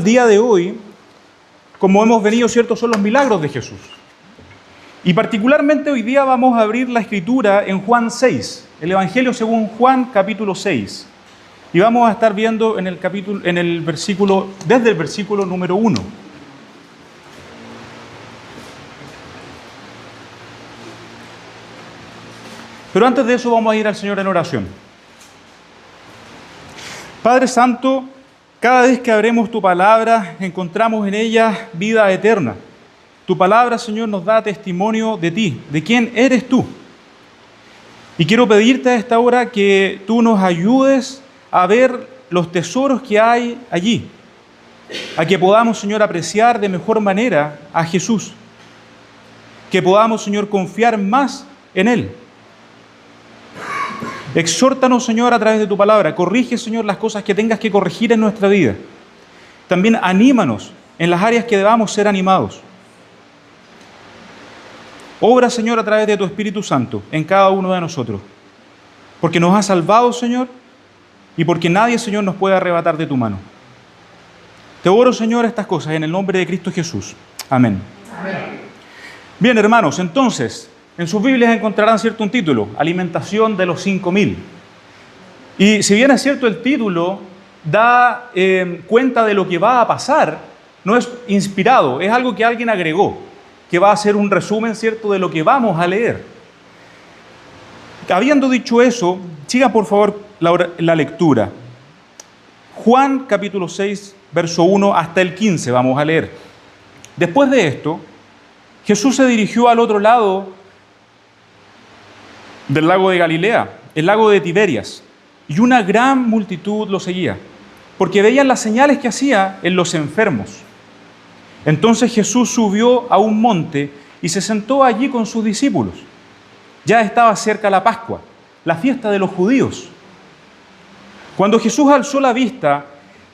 El día de hoy, como hemos venido, ¿cierto?, son los milagros de Jesús. Y particularmente hoy día vamos a abrir la Escritura en Juan 6, el Evangelio según Juan, capítulo 6. Y vamos a estar viendo desde el versículo número 1. Pero antes de eso vamos a ir al Señor en oración. Padre Santo, cada vez que abremos tu palabra, encontramos en ella vida eterna. Tu palabra, Señor, nos da testimonio de ti, de quién eres tú. Y quiero pedirte a esta hora que tú nos ayudes a ver los tesoros que hay allí, a que podamos, Señor, apreciar de mejor manera a Jesús, que podamos, Señor, confiar más en Él. Exhórtanos, Señor, a través de tu palabra. Corrige, Señor, las cosas que tengas que corregir en nuestra vida. También anímanos en las áreas que debamos ser animados. Obra, Señor, a través de tu Espíritu Santo en cada uno de nosotros. Porque nos has salvado, Señor, y porque nadie, Señor, nos puede arrebatar de tu mano. Te oro, Señor, estas cosas en el nombre de Cristo Jesús. Amén. Amén. Bien, hermanos, entonces, en sus Biblias encontrarán, cierto, un título, Alimentación de los 5.000. Y si bien es cierto el título da cuenta de lo que va a pasar, no es inspirado, es algo que alguien agregó, que va a ser un resumen, cierto, de lo que vamos a leer. Habiendo dicho eso, sigan por favor la lectura. Juan capítulo 6, verso 1 hasta el 15 vamos a leer. Después de esto, Jesús se dirigió al otro lado del lago de Galilea, el lago de Tiberias, y una gran multitud lo seguía, porque veían las señales que hacía en los enfermos. Entonces Jesús subió a un monte y se sentó allí con sus discípulos. Ya estaba cerca la Pascua, la fiesta de los judíos. Cuando Jesús alzó la vista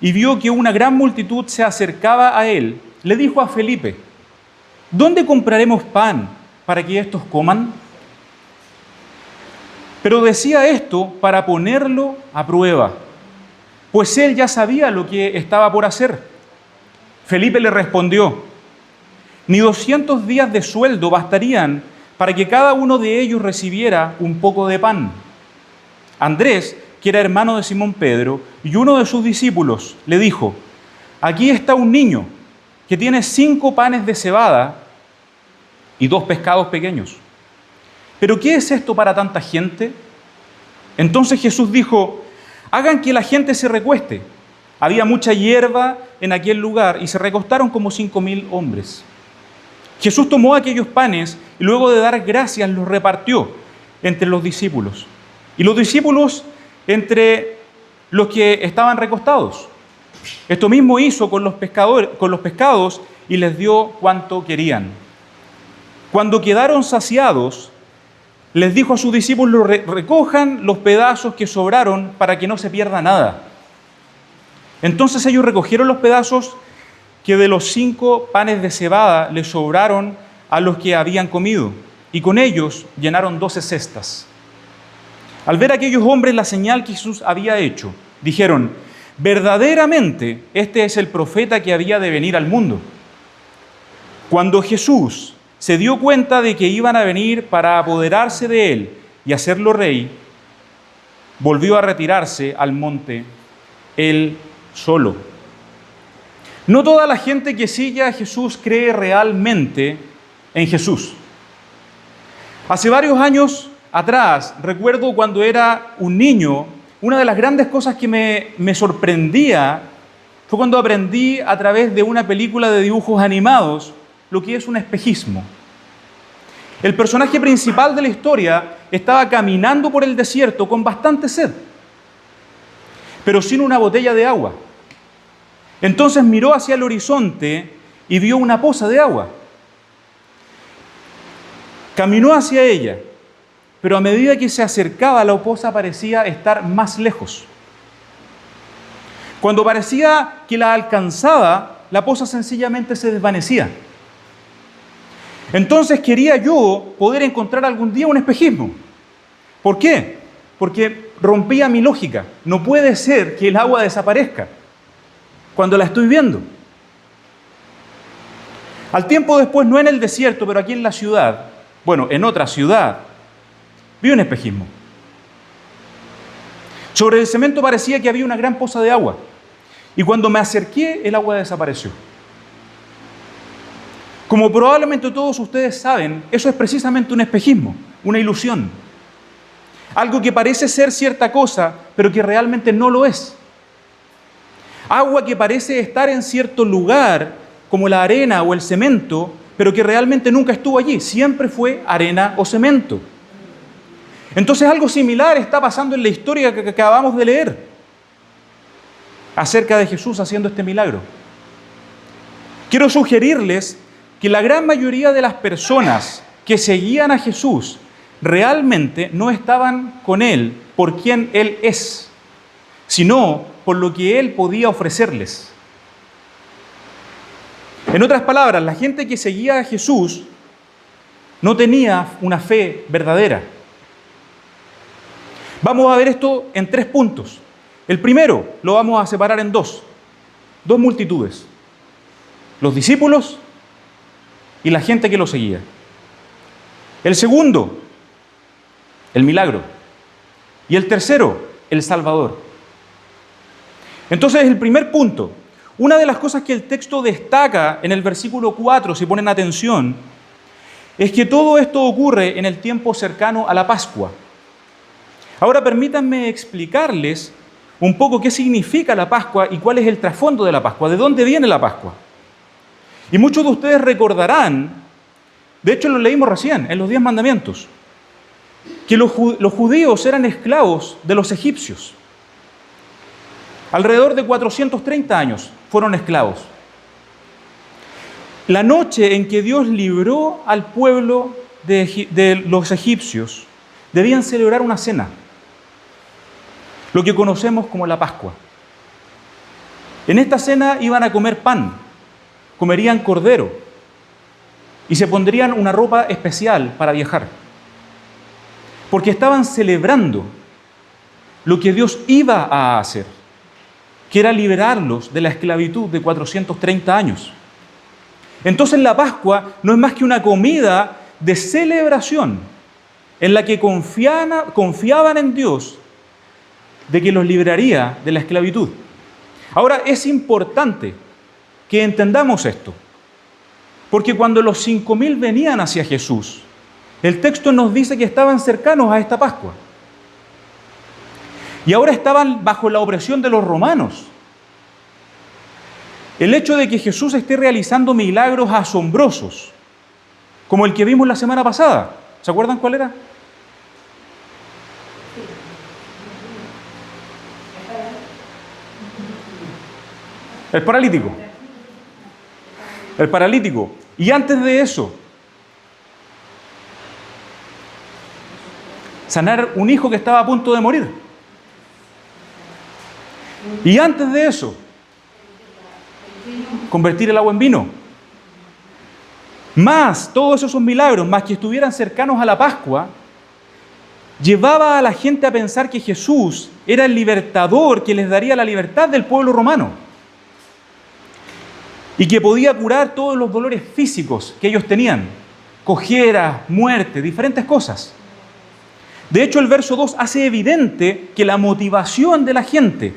y vio que una gran multitud se acercaba a él, le dijo a Felipe: ¿dónde compraremos pan para que estos coman? Pero decía esto para ponerlo a prueba, pues él ya sabía lo que estaba por hacer. Felipe le respondió: ni 200 días de sueldo bastarían para que cada uno de ellos recibiera un poco de pan. Andrés, que era hermano de Simón Pedro, y uno de sus discípulos, le dijo: aquí está un niño que tiene 5 panes de cebada y 2 pescados pequeños. ¿Pero qué es esto para tanta gente? Entonces Jesús dijo: hagan que la gente se recueste. Había mucha hierba en aquel lugar y se recostaron como 5.000 hombres. Jesús tomó aquellos panes y luego de dar gracias los repartió entre los discípulos. Y los discípulos entre los que estaban recostados. Esto mismo hizo con los pescados y les dio cuanto querían. Cuando quedaron saciados, les dijo a sus discípulos: recojan los pedazos que sobraron para que no se pierda nada. Entonces ellos recogieron los pedazos que de los 5 panes de cebada les sobraron a los que habían comido, y con ellos llenaron 12 cestas. Al ver aquellos hombres la señal que Jesús había hecho, dijeron: verdaderamente este es el profeta que había de venir al mundo. Cuando Jesús se dio cuenta de que iban a venir para apoderarse de él y hacerlo rey, volvió a retirarse al monte él solo. No toda la gente que sigue a Jesús cree realmente en Jesús. Hace varios años atrás, recuerdo cuando era un niño, una de las grandes cosas que me sorprendía fue cuando aprendí a través de una película de dibujos animados lo que es un espejismo. El personaje principal de la historia estaba caminando por el desierto con bastante sed, pero sin una botella de agua. Entonces miró hacia el horizonte y vio una poza de agua. Caminó hacia ella, pero a medida que se acercaba, la poza parecía estar más lejos. Cuando parecía que la alcanzaba, la poza sencillamente se desvanecía. Entonces quería yo poder encontrar algún día un espejismo. ¿Por qué? Porque rompía mi lógica. No puede ser que el agua desaparezca cuando la estoy viendo. Al tiempo después, no en el desierto, pero aquí en la ciudad, bueno, en otra ciudad, vi un espejismo. Sobre el cemento parecía que había una gran poza de agua. Y cuando me acerqué, el agua desapareció. Como probablemente todos ustedes saben, eso es precisamente un espejismo, una ilusión. Algo que parece ser cierta cosa, pero que realmente no lo es. Agua que parece estar en cierto lugar, como la arena o el cemento, pero que realmente nunca estuvo allí. Siempre fue arena o cemento. Entonces algo similar está pasando en la historia que acabamos de leer acerca de Jesús haciendo este milagro. Quiero sugerirles que la gran mayoría de las personas que seguían a Jesús realmente no estaban con Él por quien Él es, sino por lo que Él podía ofrecerles. En otras palabras, la gente que seguía a Jesús no tenía una fe verdadera. Vamos a ver esto en 3 puntos. El primero lo vamos a separar en dos multitudes: los discípulos y la gente que lo seguía. El segundo, el milagro. Y el tercero, el Salvador. Entonces, el primer punto, una de las cosas que el texto destaca en el versículo 4, si ponen atención, es que todo esto ocurre en el tiempo cercano a la Pascua. Ahora permítanme explicarles un poco qué significa la Pascua y cuál es el trasfondo de la Pascua, de dónde viene la Pascua. Y muchos de ustedes recordarán, de hecho lo leímos recién, en los 10 mandamientos, que los judíos eran esclavos de los egipcios. Alrededor de 430 años fueron esclavos. La noche en que Dios libró al pueblo de los egipcios, debían celebrar una cena, lo que conocemos como la Pascua. En esta cena iban a comer pan, comerían cordero y se pondrían una ropa especial para viajar, porque estaban celebrando lo que Dios iba a hacer, que era liberarlos de la esclavitud de 430 años. Entonces la Pascua no es más que una comida de celebración en la que confiaban en Dios de que los libraría de la esclavitud. Ahora es importante que entendamos esto, porque cuando los 5.000 venían hacia Jesús, el texto nos dice que estaban cercanos a esta Pascua. Y ahora estaban bajo la opresión de los romanos. El hecho de que Jesús esté realizando milagros asombrosos, como el que vimos la semana pasada, ¿se acuerdan cuál era? El paralítico. El paralítico. Y antes de eso, sanar un hijo que estaba a punto de morir. Y antes de eso, convertir el agua en vino. Más todos esos milagros, más que estuvieran cercanos a la Pascua, llevaba a la gente a pensar que Jesús era el libertador que les daría la libertad del pueblo romano y que podía curar todos los dolores físicos que ellos tenían, cojera, muerte, diferentes cosas. De hecho, el verso 2 hace evidente que la motivación de la gente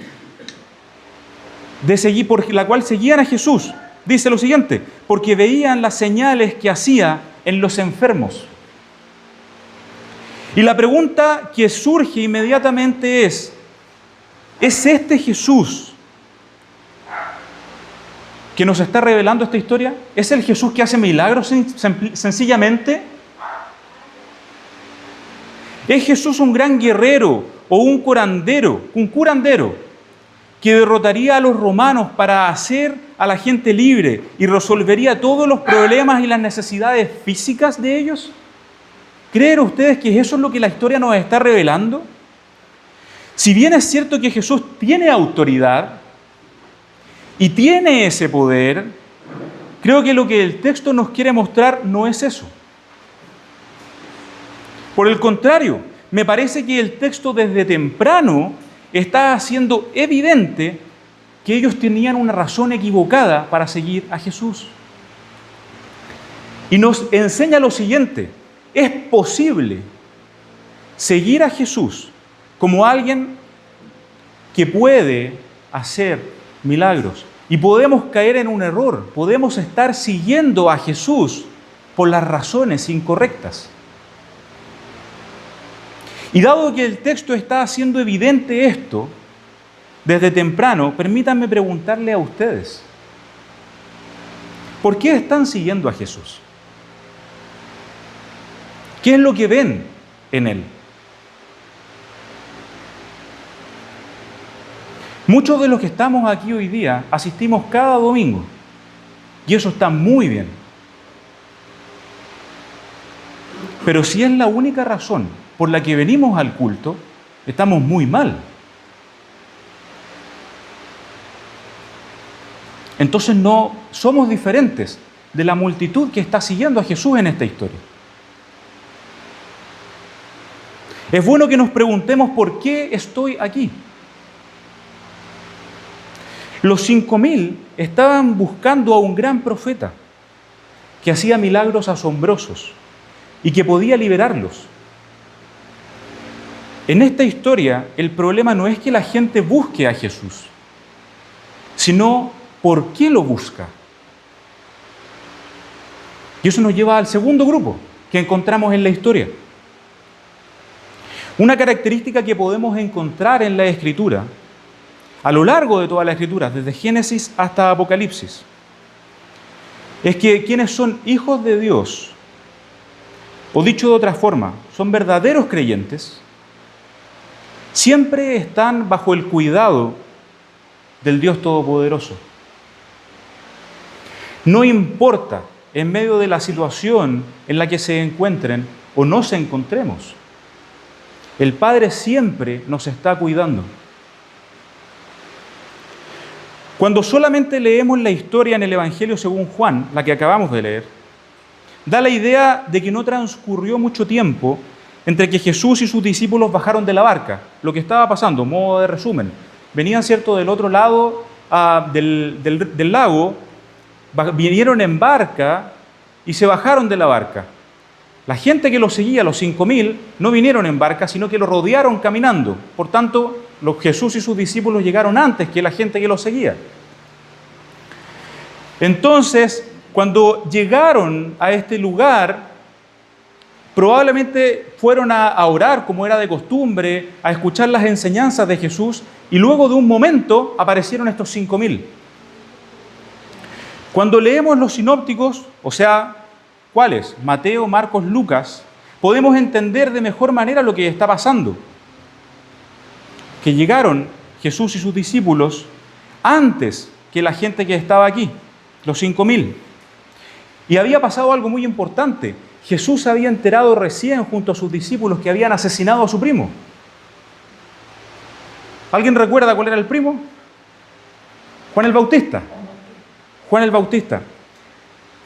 por la cual seguían a Jesús, dice lo siguiente: porque veían las señales que hacía en los enfermos. Y la pregunta que surge inmediatamente ¿es este Jesús que nos está revelando esta historia? ¿Es el Jesús que hace milagros sencillamente? ¿Es Jesús un gran guerrero o un curandero que derrotaría a los romanos para hacer a la gente libre y resolvería todos los problemas y las necesidades físicas de ellos? ¿Creen ustedes que eso es lo que la historia nos está revelando? Si bien es cierto que Jesús tiene autoridad y tiene ese poder, creo que lo que el texto nos quiere mostrar no es eso. Por el contrario, me parece que el texto desde temprano está haciendo evidente que ellos tenían una razón equivocada para seguir a Jesús. Y nos enseña lo siguiente: es posible seguir a Jesús como alguien que puede hacer milagros. Y podemos caer en un error, podemos estar siguiendo a Jesús por las razones incorrectas. Y dado que el texto está haciendo evidente esto desde temprano, permítanme preguntarle a ustedes: ¿por qué están siguiendo a Jesús? ¿Qué es lo que ven en Él? Muchos de los que estamos aquí hoy día asistimos cada domingo, y eso está muy bien. Pero si es la única razón por la que venimos al culto, estamos muy mal. Entonces no somos diferentes de la multitud que está siguiendo a Jesús en esta historia. Es bueno que nos preguntemos por qué estoy aquí. Los 5.000 estaban buscando a un gran profeta que hacía milagros asombrosos y que podía liberarlos. En esta historia, el problema no es que la gente busque a Jesús, sino por qué lo busca. Y eso nos lleva al segundo grupo que encontramos en la historia. Una característica que podemos encontrar en la Escritura, a lo largo de toda la Escritura, desde Génesis hasta Apocalipsis, es que quienes son hijos de Dios, o dicho de otra forma, son verdaderos creyentes, siempre están bajo el cuidado del Dios Todopoderoso. No importa en medio de la situación en la que se encuentren o nos encontremos, el Padre siempre nos está cuidando. Cuando solamente leemos la historia en el Evangelio según Juan, la que acabamos de leer, da la idea de que no transcurrió mucho tiempo entre que Jesús y sus discípulos bajaron de la barca. Lo que estaba pasando, modo de resumen, venían, ¿cierto?, del otro lado del lago, vinieron en barca y se bajaron de la barca. La gente que los seguía, los 5.000, no vinieron en barca, sino que lo rodearon caminando. Por tanto, Jesús y sus discípulos llegaron antes que la gente que los seguía. Entonces, cuando llegaron a este lugar, probablemente fueron a orar como era de costumbre, a escuchar las enseñanzas de Jesús, y luego de un momento aparecieron estos 5.000. Cuando leemos los sinópticos, o sea, ¿cuáles? Mateo, Marcos, Lucas, podemos entender de mejor manera lo que está pasando. Que llegaron Jesús y sus discípulos antes que la gente que estaba aquí, los 5.000. Y había pasado algo muy importante. Jesús había enterado recién junto a sus discípulos que habían asesinado a su primo. ¿Alguien recuerda cuál era el primo? Juan el Bautista. Juan el Bautista.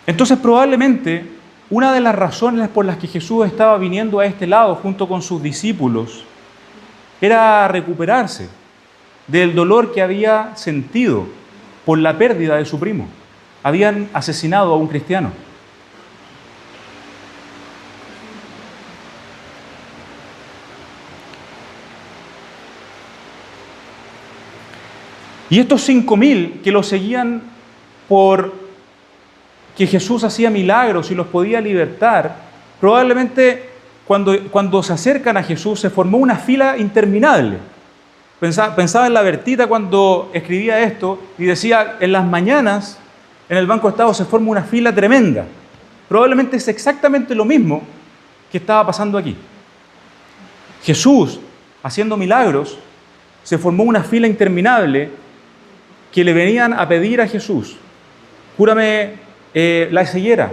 Entonces, probablemente, una de las razones por las que Jesús estaba viniendo a este lado junto con sus discípulos era recuperarse del dolor que había sentido por la pérdida de su primo. Habían asesinado a un cristiano. Y estos 5.000 que lo seguían por que Jesús hacía milagros y los podía libertar, probablemente cuando se acercan a Jesús se formó una fila interminable. Pensaba en la Bertita cuando escribía esto y decía, en las mañanas en el Banco Estado se forma una fila tremenda. Probablemente es exactamente lo mismo que estaba pasando aquí. Jesús, haciendo milagros, se formó una fila interminable que le venían a pedir a Jesús, cúrame la ceguera,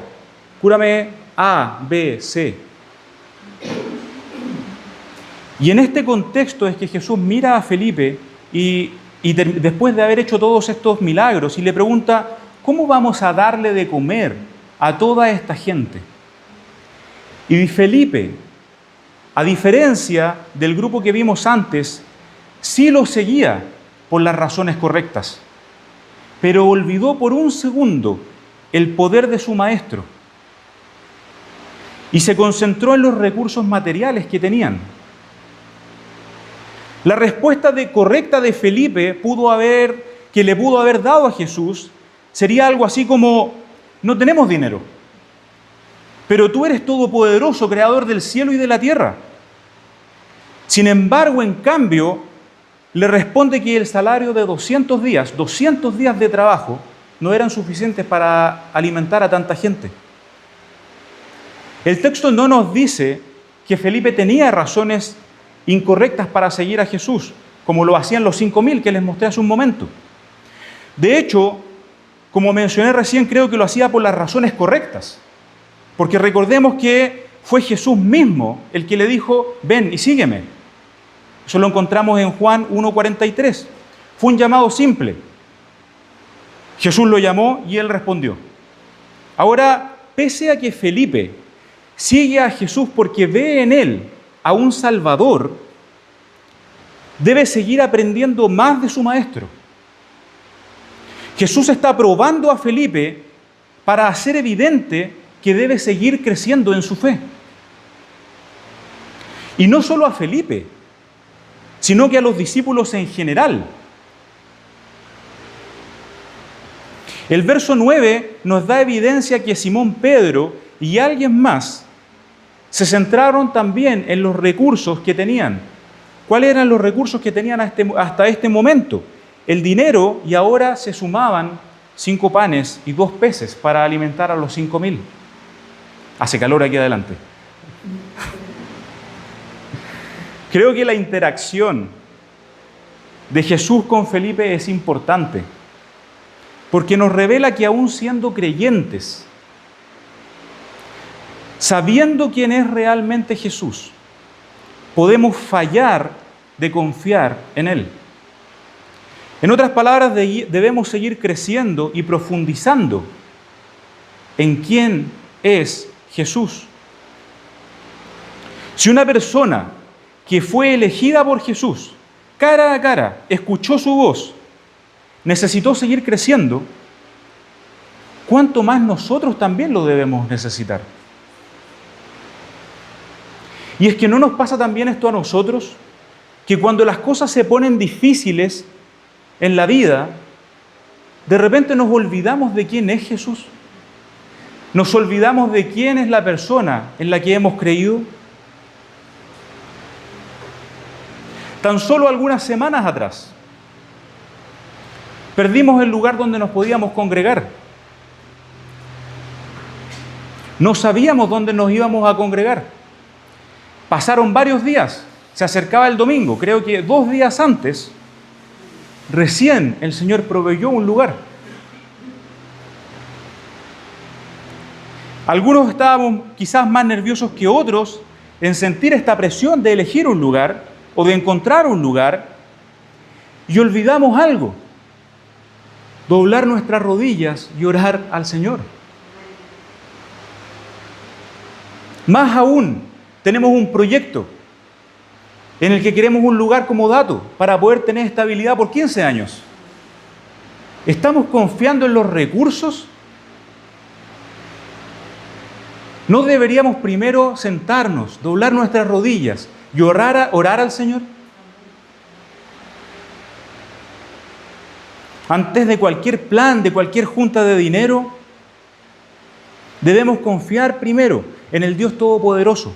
cúrame A, B, C. Y en este contexto es que Jesús mira a Felipe y después de haber hecho todos estos milagros y le pregunta, ¿cómo vamos a darle de comer a toda esta gente? Y Felipe, a diferencia del grupo que vimos antes, sí lo seguía por las razones correctas, pero olvidó por un segundo el poder de su maestro. y se concentró en los recursos materiales que tenían. La respuesta correcta de Felipe que le pudo haber dado a Jesús sería algo así como: no tenemos dinero, pero tú eres todopoderoso, creador del cielo y de la tierra. Sin embargo, en cambio, le responde que el salario de 200 días de trabajo, no eran suficientes para alimentar a tanta gente. El texto no nos dice que Felipe tenía razones incorrectas para seguir a Jesús, como lo hacían los 5.000 que les mostré hace un momento. De hecho, como mencioné recién, creo que lo hacía por las razones correctas, porque recordemos que fue Jesús mismo el que le dijo: ven y sígueme. Eso lo encontramos en Juan 1:43. Fue un llamado simple. Jesús lo llamó y él respondió. Ahora, pese a que Felipe sigue a Jesús porque ve en él a un Salvador, debe seguir aprendiendo más de su maestro. Jesús está probando a Felipe para hacer evidente que debe seguir creciendo en su fe. Y no solo a Felipe, sino que a los discípulos en general. El verso 9 nos da evidencia que Simón Pedro y alguien más se centraron también en los recursos que tenían. ¿Cuáles eran los recursos que tenían hasta este momento? El dinero, y ahora se sumaban 5 panes y 2 peces para alimentar a los 5.000. Hace calor aquí adelante. Creo que la interacción de Jesús con Felipe es importante, porque nos revela que aún siendo creyentes, sabiendo quién es realmente Jesús, podemos fallar de confiar en Él. En otras palabras, debemos seguir creciendo y profundizando en quién es Jesús. Si una persona que fue elegida por Jesús, cara a cara, escuchó su voz, necesitó seguir creciendo, ¿cuánto más nosotros también lo debemos necesitar? Y es que ¿no nos pasa también esto a nosotros? Que cuando las cosas se ponen difíciles en la vida, de repente nos olvidamos de quién es Jesús. Nos olvidamos de quién es la persona en la que hemos creído. Tan solo algunas semanas atrás, perdimos el lugar donde nos podíamos congregar. No sabíamos dónde nos íbamos a congregar. Pasaron varios días, se acercaba el domingo, creo que 2 días antes, recién el Señor proveyó un lugar. Algunos estábamos quizás más nerviosos que otros en sentir esta presión de elegir un lugar o de encontrar un lugar, y olvidamos algo: doblar nuestras rodillas y orar al Señor. Más aún, tenemos un proyecto en el que queremos un lugar como dato para poder tener estabilidad por 15 años. ¿Estamos confiando en los recursos? ¿No deberíamos primero sentarnos, doblar nuestras rodillas y orar al Señor? Antes de cualquier plan, de cualquier junta de dinero, debemos confiar primero en el Dios Todopoderoso.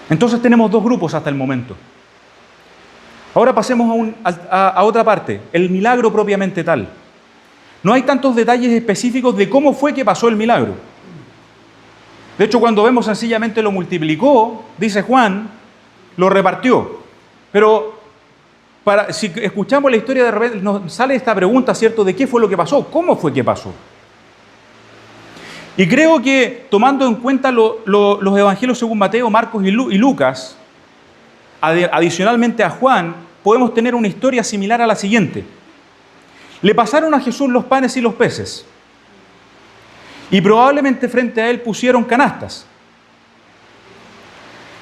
Entonces tenemos 2 grupos hasta el momento. Ahora pasemos a otra parte, el milagro propiamente tal. No hay tantos detalles específicos de cómo fue que pasó el milagro. De hecho, cuando vemos sencillamente lo multiplicó, dice Juan, lo repartió. Pero si escuchamos la historia, de repente nos sale esta pregunta, ¿cierto? ¿De qué fue lo que pasó? ¿Cómo fue que pasó? Y creo que tomando en cuenta los evangelios según Mateo, Marcos y Lucas, adicionalmente a Juan, podemos tener una historia similar a la siguiente. Le pasaron a Jesús los panes y los peces, y probablemente frente a él pusieron canastas.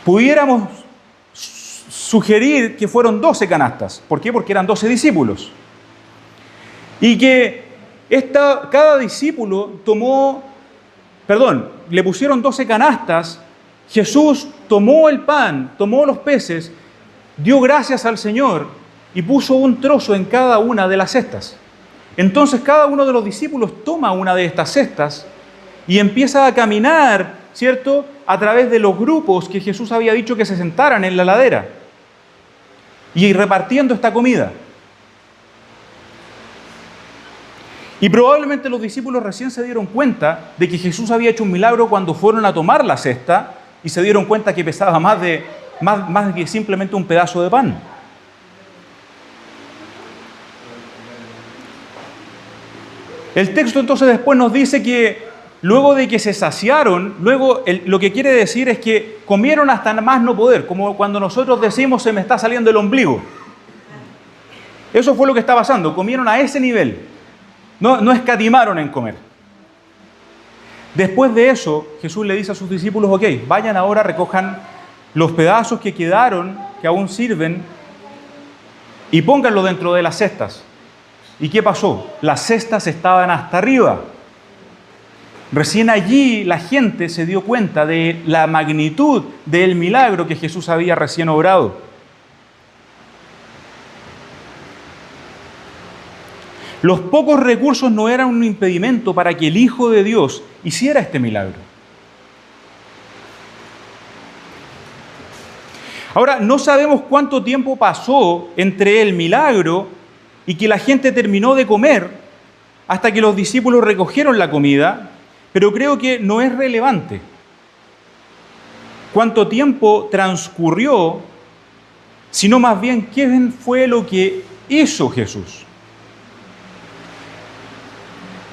Pudiéramos sugerir que fueron 12 canastas. ¿Por qué? Porque eran 12 discípulos. Y que cada discípulo le pusieron 12 canastas, Jesús tomó el pan, tomó los peces, dio gracias al Señor y puso un trozo en cada una de las cestas. Entonces cada uno de los discípulos toma una de estas cestas y empieza a caminar, ¿cierto?, a través de los grupos que Jesús había dicho que se sentaran en la ladera y repartiendo esta comida. Y probablemente los discípulos recién se dieron cuenta de que Jesús había hecho un milagro cuando fueron a tomar la cesta y se dieron cuenta que pesaba más que simplemente un pedazo de pan. El texto entonces después nos dice que luego de que se saciaron, lo que quiere decir es que comieron hasta más no poder, como cuando nosotros decimos se me está saliendo el ombligo. Eso fue lo que está pasando, comieron a ese nivel. No escatimaron en comer. Después de eso, Jesús le dice a sus discípulos, ok, vayan ahora, recojan los pedazos que quedaron, que aún sirven, y pónganlo dentro de las cestas. ¿Y qué pasó? Las cestas estaban hasta arriba. Recién allí la gente se dio cuenta de la magnitud del milagro que Jesús había recién obrado. Los pocos recursos no eran un impedimento para que el Hijo de Dios hiciera este milagro. Ahora, no sabemos cuánto tiempo pasó entre el milagro y que la gente terminó de comer hasta que los discípulos recogieron la comida, pero creo que no es relevante cuánto tiempo transcurrió, sino más bien qué fue lo que hizo Jesús.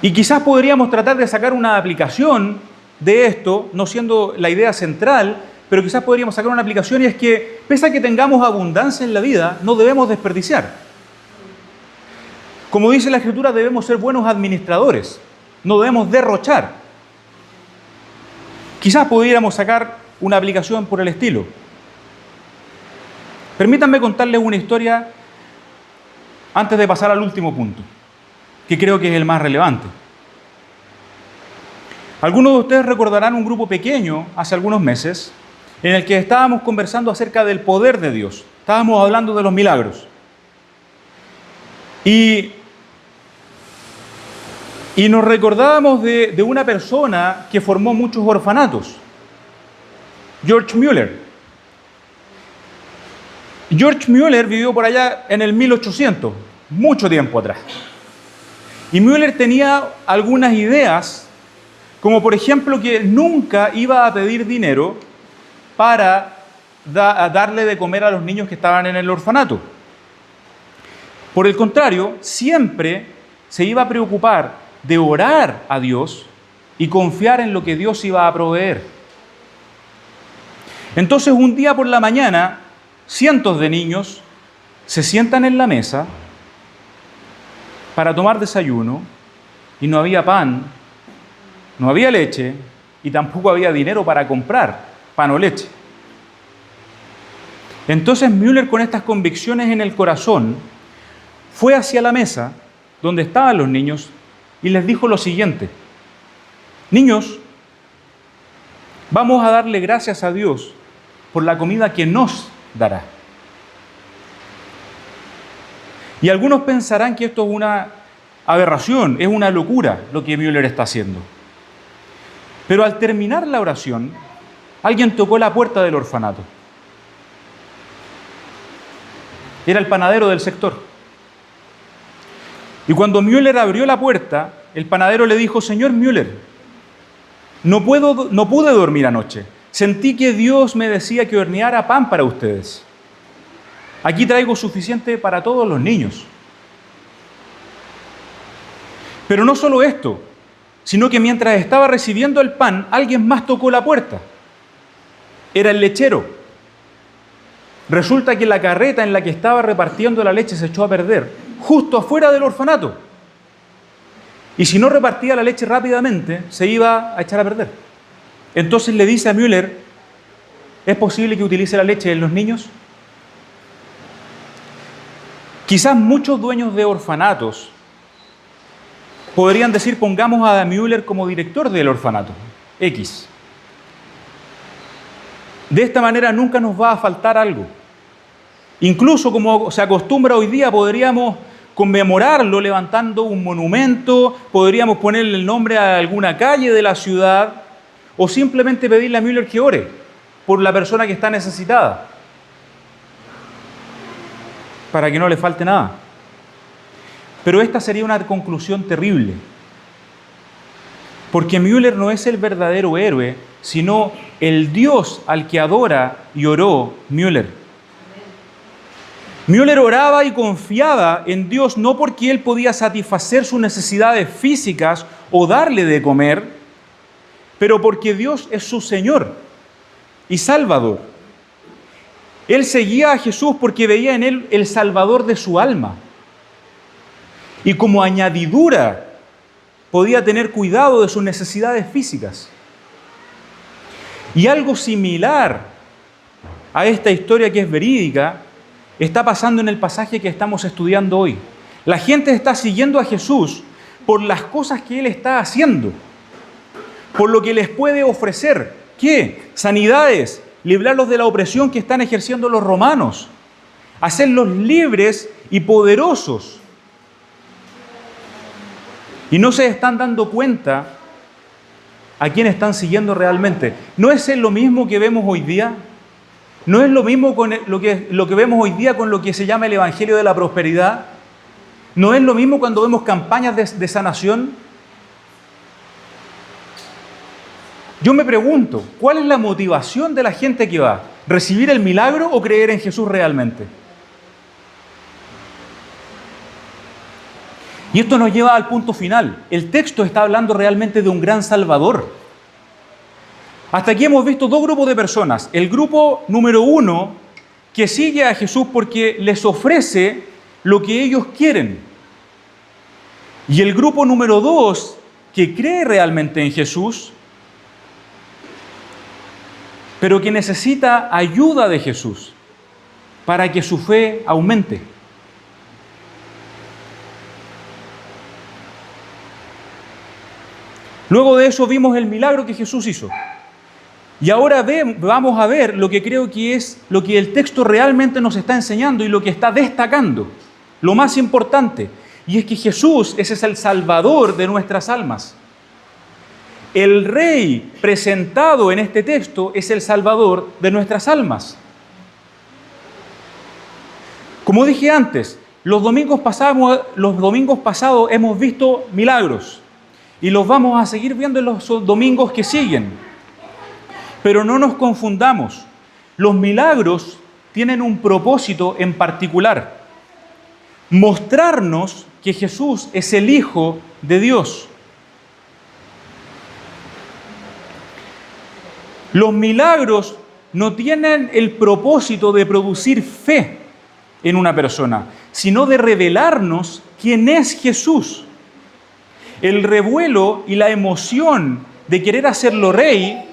Y quizás podríamos tratar de sacar una aplicación de esto, no siendo la idea central, pero quizás podríamos sacar una aplicación, y es que, pese a que tengamos abundancia en la vida, no debemos desperdiciar. Como dice la Escritura, debemos ser buenos administradores, no debemos derrochar. Quizás pudiéramos sacar una aplicación por el estilo. Permítanme contarles una historia antes de pasar al último punto, que creo que es el más relevante. Algunos de ustedes recordarán un grupo pequeño hace algunos meses en el que estábamos conversando acerca del poder de Dios. Estábamos hablando de los milagros. Y nos recordábamos de una persona que formó muchos orfanatos, George Mueller. George Mueller vivió por allá en el 1800, mucho tiempo atrás. Y Mueller tenía algunas ideas, como por ejemplo que nunca iba a pedir dinero para darle de comer a los niños que estaban en el orfanato. Por el contrario, siempre se iba a preocupar de orar a Dios y confiar en lo que Dios iba a proveer. Entonces, un día por la mañana, cientos de niños se sientan en la mesa para tomar desayuno y no había pan, no había leche y tampoco había dinero para comprar pan o leche. Entonces Mueller, con estas convicciones en el corazón, fue hacia la mesa donde estaban los niños y les dijo lo siguiente: niños, vamos a darle gracias a Dios por la comida que nos dará. Y algunos pensarán que esto es una aberración, es una locura lo que Mueller está haciendo. Pero al terminar la oración, alguien tocó la puerta del orfanato. Era el panadero del sector. Y cuando Mueller abrió la puerta, el panadero le dijo: señor Mueller, no pude dormir anoche. Sentí que Dios me decía que horneara pan para ustedes. Aquí traigo suficiente para todos los niños. Pero no solo esto, sino que mientras estaba recibiendo el pan, alguien más tocó la puerta. Era el lechero. Resulta que la carreta en la que estaba repartiendo la leche se echó a perder, justo afuera del orfanato. Y si no repartía la leche rápidamente, se iba a echar a perder. Entonces le dice a Mueller: ¿es posible que utilice la leche en los niños? Quizás muchos dueños de orfanatos Podrían decir, pongamos a Müller como director del orfanato, X. De esta manera nunca nos va a faltar algo. Incluso como se acostumbra hoy día, podríamos conmemorarlo levantando un monumento, podríamos ponerle el nombre a alguna calle de la ciudad o simplemente pedirle a Müller que ore por la persona que está necesitada para que no le falte nada. Pero esta sería una conclusión terrible, porque Müller no es el verdadero héroe, sino el Dios al que adora y oró Müller. Müller oraba y confiaba en Dios no porque él podía satisfacer sus necesidades físicas o darle de comer, pero porque Dios es su Señor y Salvador. Él seguía a Jesús porque veía en él el Salvador de su alma. Y como añadidura podía tener cuidado de sus necesidades físicas. Y algo similar a esta historia que es verídica está pasando en el pasaje que estamos estudiando hoy. La gente está siguiendo a Jesús por las cosas que Él está haciendo, por lo que les puede ofrecer. ¿Qué? Sanidades, librarlos de la opresión que están ejerciendo los romanos, hacerlos libres y poderosos. Y no se están dando cuenta a quién están siguiendo realmente. ¿No es lo mismo que vemos hoy día? ¿No es lo mismo con lo que vemos hoy día con lo que se llama el Evangelio de la Prosperidad? ¿No es lo mismo cuando vemos campañas de sanación? Yo me pregunto, ¿cuál es la motivación de la gente que va? ¿Recibir el milagro o creer en Jesús realmente? Y esto nos lleva al punto final. El texto está hablando realmente de un gran Salvador. Hasta aquí hemos visto dos grupos de personas. El grupo número 1, que sigue a Jesús porque les ofrece lo que ellos quieren. Y el grupo número 2, que cree realmente en Jesús, pero que necesita ayuda de Jesús para que su fe aumente. Luego de eso vimos el milagro que Jesús hizo. Y ahora vamos a ver lo que creo que es lo que el texto realmente nos está enseñando y lo que está destacando. Lo más importante, y es que Jesús ese es el Salvador de nuestras almas. El Rey presentado en este texto es el Salvador de nuestras almas. Como dije antes, los domingos pasados hemos visto milagros. Y los vamos a seguir viendo en los domingos que siguen. Pero no nos confundamos. Los milagros tienen un propósito en particular. Mostrarnos que Jesús es el Hijo de Dios. Los milagros no tienen el propósito de producir fe en una persona, sino de revelarnos quién es Jesús. El revuelo y la emoción de querer hacerlo rey,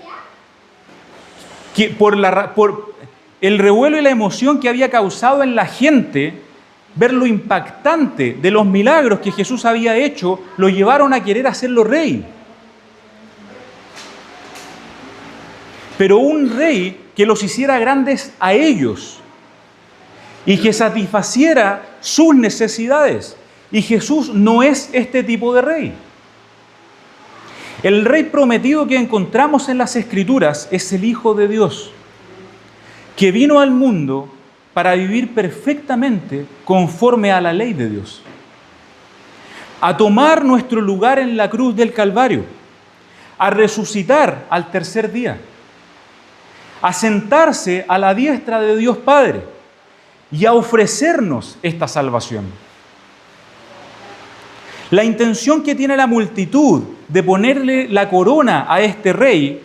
el revuelo y la emoción que había causado en la gente, ver lo impactante de los milagros que Jesús había hecho, lo llevaron a querer hacerlo rey. Pero un rey que los hiciera grandes a ellos y que satisfaciera sus necesidades. Y Jesús no es este tipo de rey. El rey prometido que encontramos en las Escrituras es el Hijo de Dios, que vino al mundo para vivir perfectamente conforme a la ley de Dios, a tomar nuestro lugar en la cruz del Calvario, a resucitar al tercer día, a sentarse a la diestra de Dios Padre y a ofrecernos esta salvación. La intención que tiene la multitud de ponerle la corona a este rey,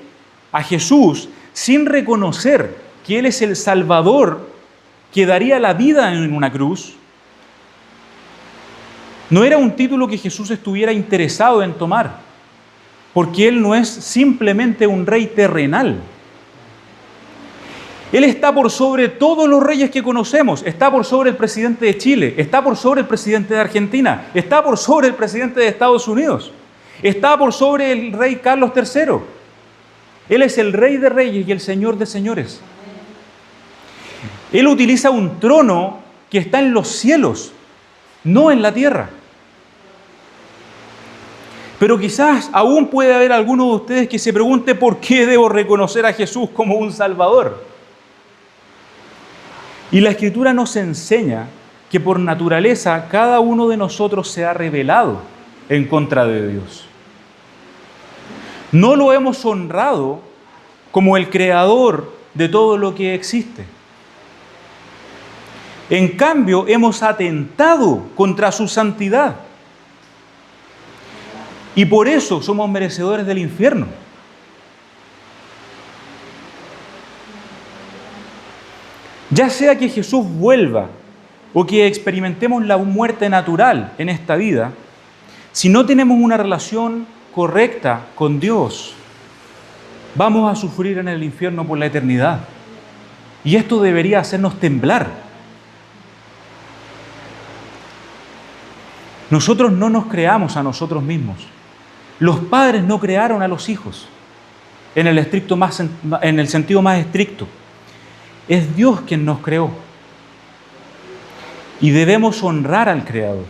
a Jesús, sin reconocer que Él es el Salvador que daría la vida en una cruz, no era un título que Jesús estuviera interesado en tomar, porque Él no es simplemente un rey terrenal. Él está por sobre todos los reyes que conocemos, está por sobre el presidente de Chile, está por sobre el presidente de Argentina, está por sobre el presidente de Estados Unidos, está por sobre el rey Carlos III. Él es el rey de reyes y el señor de señores. Él utiliza un trono que está en los cielos, no en la tierra. Pero quizás aún puede haber alguno de ustedes que se pregunte por qué debo reconocer a Jesús como un Salvador. Y la Escritura nos enseña que por naturaleza cada uno de nosotros se ha rebelado en contra de Dios. No lo hemos honrado como el creador de todo lo que existe. En cambio, hemos atentado contra su santidad. Y por eso somos merecedores del infierno. Ya sea que Jesús vuelva o que experimentemos la muerte natural en esta vida, si no tenemos una relación correcta con Dios, vamos a sufrir en el infierno por la eternidad. Y esto debería hacernos temblar. Nosotros no nos creamos a nosotros mismos. Los padres no crearon a los hijos en el sentido más estricto. Es Dios quien nos creó. Y debemos honrar al Creador.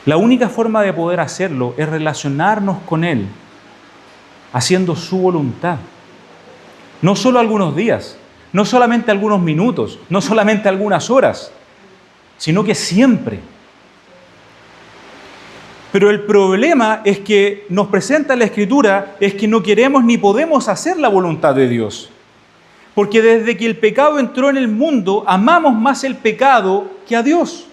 La única forma de poder hacerlo es relacionarnos con Él, haciendo su voluntad. No solo algunos días, no solamente algunos minutos, no solamente algunas horas, sino que siempre. Pero el problema es que nos presenta la Escritura es que no queremos ni podemos hacer la voluntad de Dios. Porque desde que el pecado entró en el mundo, amamos más el pecado que a Dios.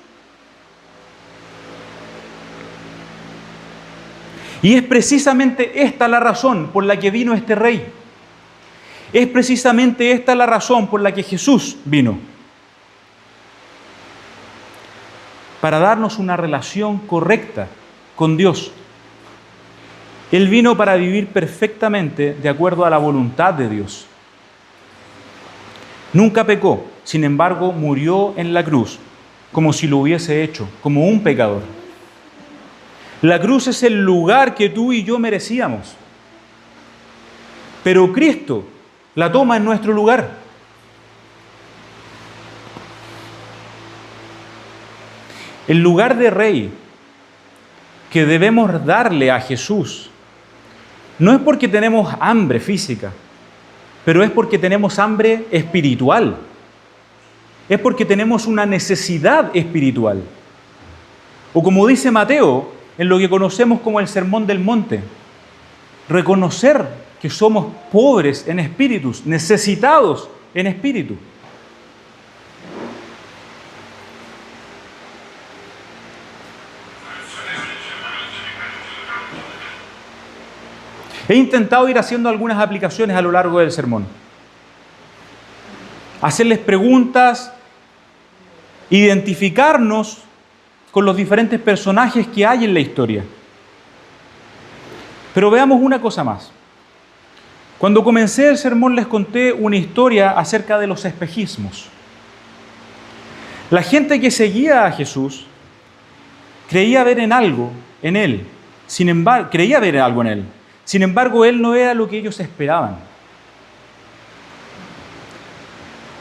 Y es precisamente esta la razón por la que vino este rey. Es precisamente esta la razón por la que Jesús vino. Para darnos una relación correcta con Dios. Él vino para vivir perfectamente de acuerdo a la voluntad de Dios. Nunca pecó, sin embargo, murió en la cruz como si lo hubiese hecho, como un pecador. La cruz es el lugar que tú y yo merecíamos. Pero Cristo la toma en nuestro lugar. El lugar de rey que debemos darle a Jesús no es porque tenemos hambre física, pero es porque tenemos hambre espiritual. Es porque tenemos una necesidad espiritual. O como dice Mateo, en lo que conocemos como el Sermón del Monte, reconocer que somos pobres en espíritus, necesitados en espíritu. He intentado ir haciendo algunas aplicaciones a lo largo del sermón. Hacerles preguntas, identificarnos con los diferentes personajes que hay en la historia. Pero veamos una cosa más. Cuando comencé el sermón les conté una historia acerca de los espejismos. La gente que seguía a Jesús creía ver en algo en Él. Creía ver algo en Él. Sin embargo, Él no era lo que ellos esperaban.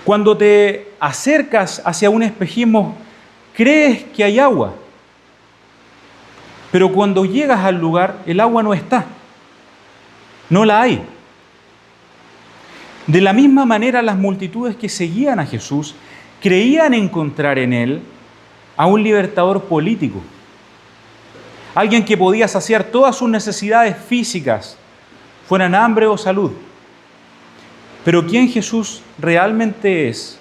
Cuando te acercas hacia un espejismo, crees que hay agua. Pero cuando llegas al lugar, el agua no está. No la hay. De la misma manera, las multitudes que seguían a Jesús creían encontrar en Él a un libertador político. Alguien que podía saciar todas sus necesidades físicas, fueran hambre o salud. Pero quién Jesús realmente es,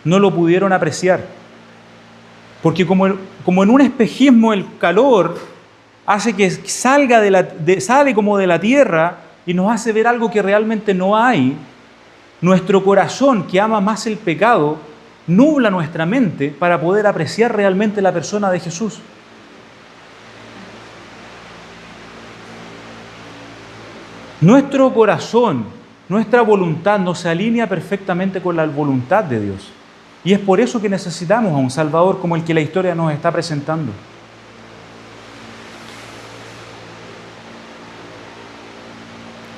no lo pudieron apreciar. Porque como en un espejismo el calor hace que sale como de la tierra y nos hace ver algo que realmente no hay, nuestro corazón que ama más el pecado nubla nuestra mente para poder apreciar realmente la persona de Jesús. Nuestro corazón nuestra voluntad no se alinea perfectamente con la voluntad de Dios. Y es por eso que necesitamos a un Salvador como el que la historia nos está presentando.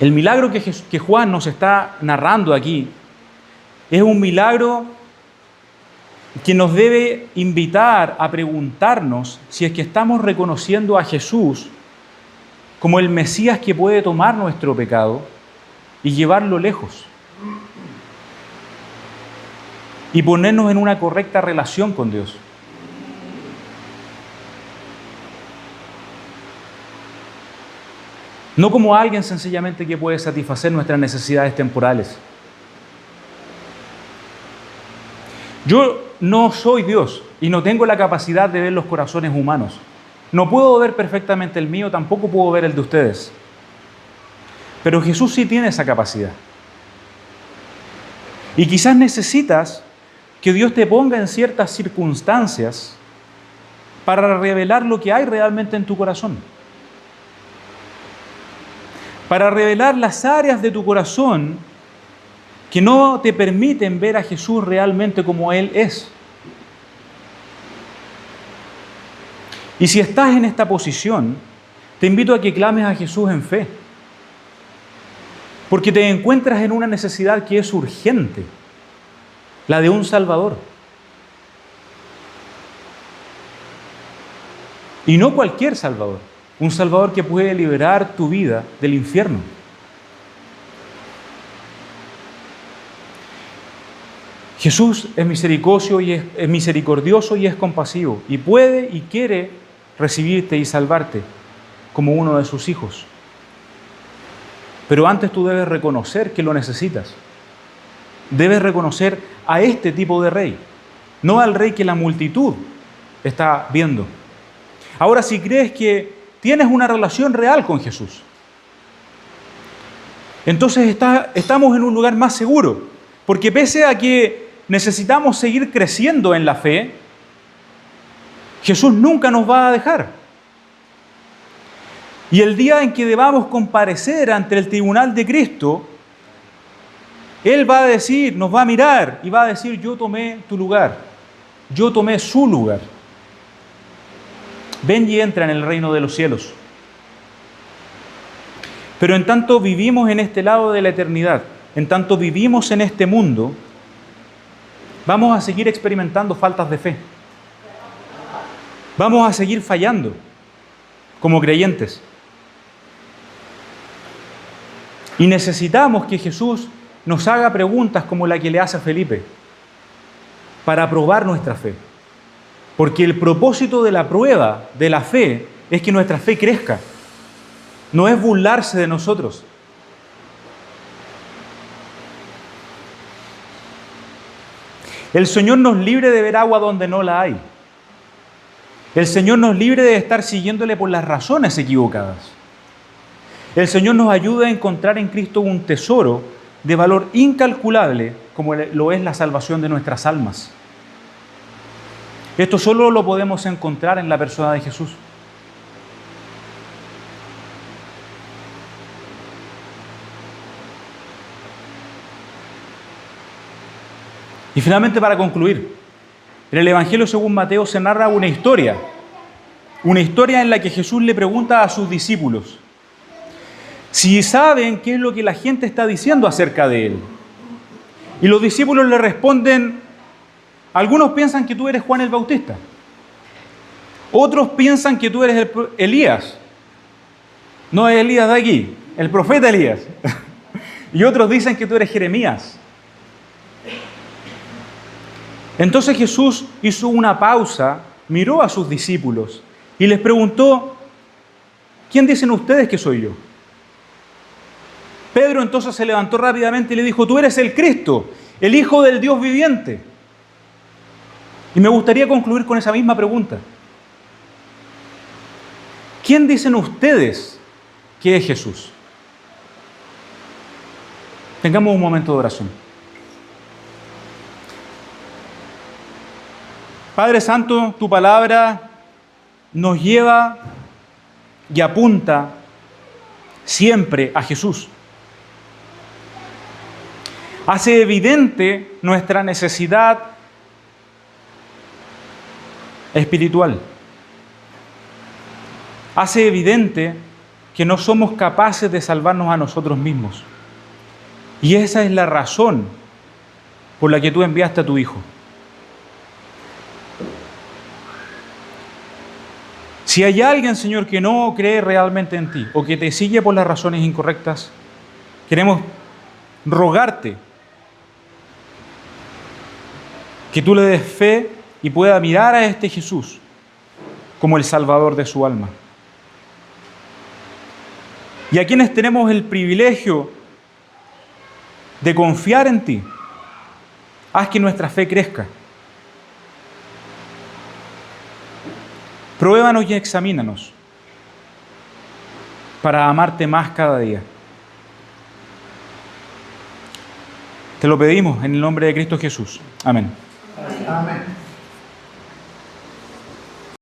El milagro que Juan nos está narrando aquí es un milagro que nos debe invitar a preguntarnos si es que estamos reconociendo a Jesús como el Mesías que puede tomar nuestro pecado y llevarlo lejos y ponernos en una correcta relación con Dios. No como alguien sencillamente que puede satisfacer nuestras necesidades temporales. Yo no soy Dios y no tengo la capacidad de ver los corazones humanos. No puedo ver perfectamente el mío, tampoco puedo ver el de ustedes. Pero Jesús sí tiene esa capacidad. Y quizás necesitas que Dios te ponga en ciertas circunstancias para revelar lo que hay realmente en tu corazón. Para revelar las áreas de tu corazón que no te permiten ver a Jesús realmente como Él es. Y si estás en esta posición, te invito a que clames a Jesús en fe. Porque te encuentras en una necesidad que es urgente, la de un Salvador. Y no cualquier Salvador, un Salvador que puede liberar tu vida del infierno. Jesús es misericordioso y es compasivo, y puede y quiere recibirte y salvarte como uno de sus hijos. Pero antes tú debes reconocer que lo necesitas. Debes reconocer a este tipo de rey, no al rey que la multitud está viendo. Ahora, si crees que tienes una relación real con Jesús, entonces estamos en un lugar más seguro, porque pese a que necesitamos seguir creciendo en la fe, Jesús nunca nos va a dejar. Y el día en que debamos comparecer ante el tribunal de Cristo, Él va a decir, nos va a mirar y va a decir: yo tomé tu lugar, yo tomé su lugar. Ven y entra en el reino de los cielos. Pero en tanto vivimos en este lado de la eternidad, en tanto vivimos en este mundo, vamos a seguir experimentando faltas de fe. Vamos a seguir fallando como creyentes. Y necesitamos que Jesús nos haga preguntas como la que le hace a Felipe, para probar nuestra fe. Porque el propósito de la prueba de la fe es que nuestra fe crezca. No es burlarse de nosotros. El Señor nos libre de ver agua donde no la hay. El Señor nos libre de estar siguiéndole por las razones equivocadas. El Señor nos ayuda a encontrar en Cristo un tesoro de valor incalculable, como lo es la salvación de nuestras almas. Esto solo lo podemos encontrar en la persona de Jesús. Y finalmente, para concluir, en el Evangelio según Mateo se narra una historia en la que Jesús le pregunta a sus discípulos si saben qué es lo que la gente está diciendo acerca de Él. Y los discípulos le responden: algunos piensan que tú eres Juan el Bautista, otros piensan que tú eres Elías, no es Elías de aquí, el profeta Elías, y otros dicen que tú eres Jeremías. Entonces Jesús hizo una pausa, miró a sus discípulos y les preguntó: ¿quién dicen ustedes que soy yo? Pedro entonces se levantó rápidamente y le dijo: tú eres el Cristo, el Hijo del Dios viviente. Y me gustaría concluir con esa misma pregunta. ¿Quién dicen ustedes que es Jesús? Tengamos un momento de oración. Padre Santo, tu palabra nos lleva y apunta siempre a Jesús. Hace evidente nuestra necesidad espiritual. Hace evidente que no somos capaces de salvarnos a nosotros mismos. Y esa es la razón por la que tú enviaste a tu Hijo. Si hay alguien, Señor, que no cree realmente en ti o que te sigue por las razones incorrectas, queremos rogarte que tú le des fe y pueda mirar a este Jesús como el Salvador de su alma. Y a quienes tenemos el privilegio de confiar en ti, haz que nuestra fe crezca. Pruébanos y examínanos para amarte más cada día. Te lo pedimos en el nombre de Cristo Jesús. Amén. Amén.